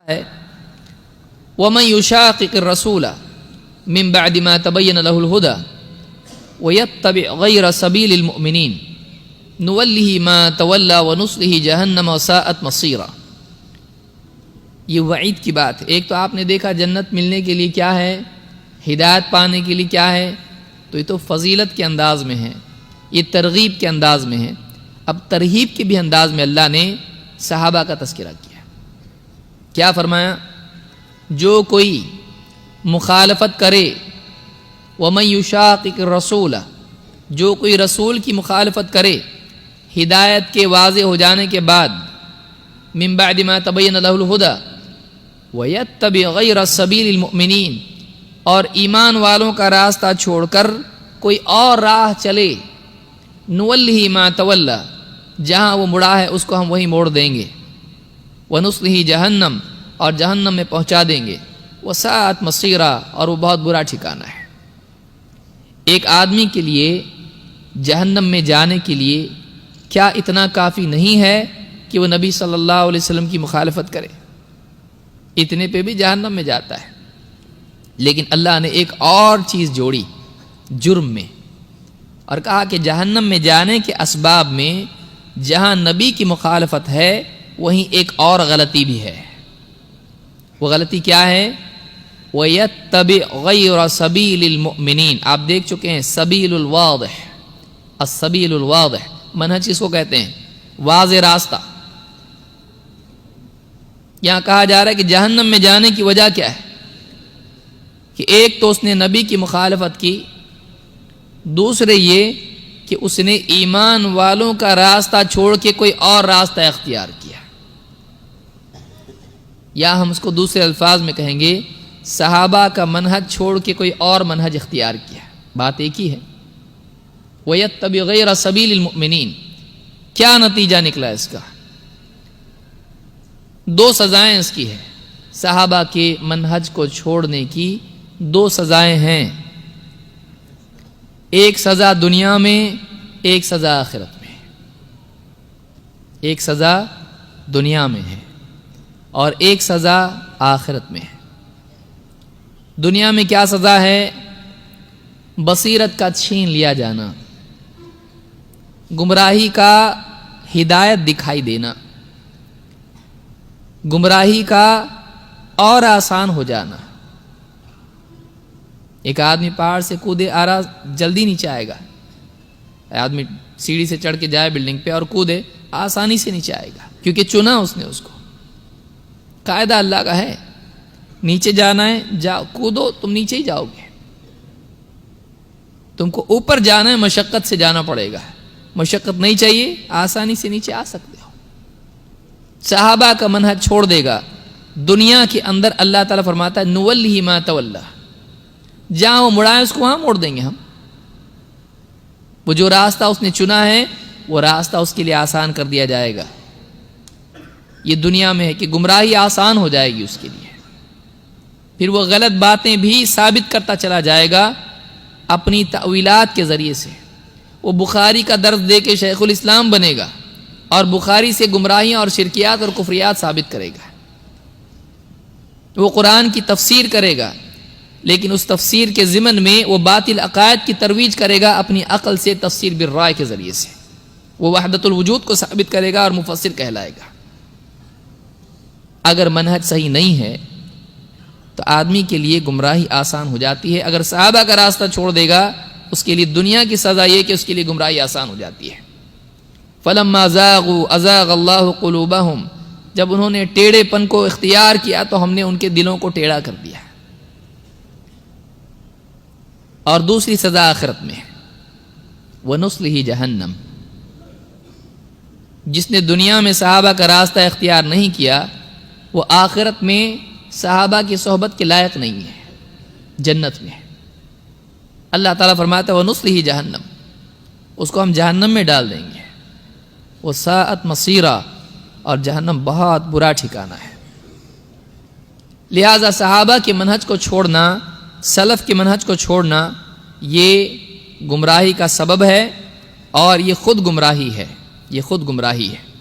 ہے وَمَن يُشَاقِقِ الرَّسُولَ مِن بَعْدِ مَا تَبَيَّنَ لَهُ الْهُدَى وَيَتَّبِعْ غَيْرَ سَبِيلِ الْمُؤْمِنِينَ نُوَلِّهِ مَا تَوَلَّى وَنُصْلِهِ جَهَنَّمَ وَسَاءَتْ مَصِيرًا۔ یہ وعید کی بات ہے۔ ایک تو آپ نے دیکھا جنت ملنے کے لیے کیا ہے، ہدایت پانے کے لیے کیا ہے، تو یہ تو فضیلت کے انداز میں ہے، یہ ترغیب کے انداز میں ہے۔ اب ترہیب کے بھی انداز میں اللہ نے صحابہ کا تذکرہ کیا۔ کیا فرمایا؟ جو کوئی مخالفت کرے، وَمَن يُشَاقِقِ الرَّسُولَ، جو کوئی رسول کی مخالفت کرے ہدایت کے واضح ہو جانے کے بعد، مِن بَعْدِ مَا تَبَيَّنَ لَهُ الْهُدَى وَيَتَّبِعْ غَيْرَ سَبِيلِ الْمُؤْمِنِينَ، اور ایمان والوں کا راستہ چھوڑ کر کوئی اور راہ چلے، نُوَلِّهِ مَا تَوَلَّى، جہاں وہ مڑا ہے اس کو ہم وہیں موڑ دیں گے، وَنُصْلِهِ جہنم، اور جہنم میں پہنچا دیں گے، وَسَاءَتْ مَصِيرًا، اور وہ بہت برا ٹھکانہ ہے۔ ایک آدمی کے لیے جہنم میں جانے کے لیے کیا اتنا کافی نہیں ہے کہ وہ نبی صلی اللہ علیہ وسلم کی مخالفت کرے؟ اتنے پہ بھی جہنم میں جاتا ہے، لیکن اللہ نے ایک اور چیز جوڑی جرم میں، اور کہا کہ جہنم میں جانے کے اسباب میں جہاں نبی کی مخالفت ہے وہیں ایک اور غلطی بھی ہے۔ وہ غلطی کیا ہے؟ وَيَتَّبِعْ غَيْرَ سَبِيلِ الْمُؤْمِنِينَ۔ آپ دیکھ چکے ہیں سبیل الواضح، السبیل الواضح، منہج اس کو کہتے ہیں، واضح راستہ۔ یہاں کہا جا رہا ہے کہ جہنم میں جانے کی وجہ کیا ہے؟ کہ ایک تو اس نے نبی کی مخالفت کی، دوسرے یہ کہ اس نے ایمان والوں کا راستہ چھوڑ کے کوئی اور راستہ اختیار کیا، یا ہم اس کو دوسرے الفاظ میں کہیں گے صحابہ کا منہج چھوڑ کے کوئی اور منہج اختیار کیا۔ بات ایک ہی ہے۔ وَيَتَّبِعْ غَيْرَ سَبِيلِ الْمُؤْمِنِينَ، کیا نتیجہ نکلا اس کا؟ دو سزائیں اس کی ہیں، صحابہ کے منہج کو چھوڑنے کی دو سزائیں ہیں، ایک سزا دنیا میں، ایک سزا آخرت میں۔ ایک سزا دنیا میں ہے اور ایک سزا آخرت میں ہے۔ دنیا میں کیا سزا ہے؟ بصیرت کا چھین لیا جانا، گمراہی کا ہدایت دکھائی دینا، گمراہی کا اور آسان ہو جانا۔ ایک آدمی پہاڑ سے کودے آ رہا، جلدی نیچے آئے گا۔ آدمی سیڑھی سے چڑھ کے جائے بلڈنگ پہ اور کودے، آسانی سے نیچے آئے گا، کیونکہ چنا اس نے اس کو۔ قاعدہ اللہ کا ہے، نیچے جانا ہے جاؤ، کودو، تم نیچے ہی جاؤ گے۔ تم کو اوپر جانا ہے، مشقت سے جانا پڑے گا۔ مشقت نہیں چاہیے، آسانی سے نیچے آ سکتے ہو۔ صحابہ کا منہج چھوڑ دے گا، دنیا کے اندر اللہ تعالیٰ فرماتا ہے نُوَلِّهِ مَا تَوَلَّى، جہاں وہ مڑائے اس کو وہاں موڑ دیں گے ہم۔ وہ جو راستہ اس نے چنا ہے وہ راستہ اس کے لیے آسان کر دیا جائے گا۔ یہ دنیا میں ہے کہ گمراہی آسان ہو جائے گی اس کے لیے، پھر وہ غلط باتیں بھی ثابت کرتا چلا جائے گا اپنی تأویلات کے ذریعے سے۔ وہ بخاری کا درس دے کے شیخ الاسلام بنے گا اور بخاری سے گمراہیاں اور شرکیات اور کفریات ثابت کرے گا۔ وہ قرآن کی تفسیر کرے گا، لیکن اس تفسیر کے ضمن میں وہ باطل عقائد کی ترویج کرے گا اپنی عقل سے، تفسیر بالرائے کے ذریعے سے۔ وہ وحدت الوجود کو ثابت کرے گا اور مفسر کہلائے گا۔ اگر منہج صحیح نہیں ہے تو آدمی کے لیے گمراہی آسان ہو جاتی ہے۔ اگر صحابہ کا راستہ چھوڑ دے گا، اس کے لیے دنیا کی سزا یہ کہ اس کے لیے گمراہی آسان ہو جاتی ہے۔ فَلَمَّا زَاغُوا أَزَاغَ اللَّهُ قُلُوبَهُمْ، جب انہوں نے ٹیڑھے پن کو اختیار کیا تو ہم نے ان کے دلوں کو ٹیڑھا کر دیا۔ اور دوسری سزا آخرت میں ہے، وَنُصْلِهِ جَهَنَّمَ، جس نے دنیا میں صحابہ کا راستہ اختیار نہیں کیا وہ آخرت میں صحابہ کی صحبت کے لائق نہیں ہے، جنت میں ہے۔ اللہ تعالیٰ فرماتا ہے وَنُصْلِهِ جَهَنَّمَ، اس کو ہم جہنم میں ڈال دیں گے، وَسَاءَتْ مَصِيرًا، اور جہنم بہت برا ٹھکانہ ہے۔ لہذا صحابہ کے منہج کو چھوڑنا، سلف کے منہج کو چھوڑنا، یہ گمراہی کا سبب ہے، اور یہ خود گمراہی ہے، یہ خود گمراہی ہے۔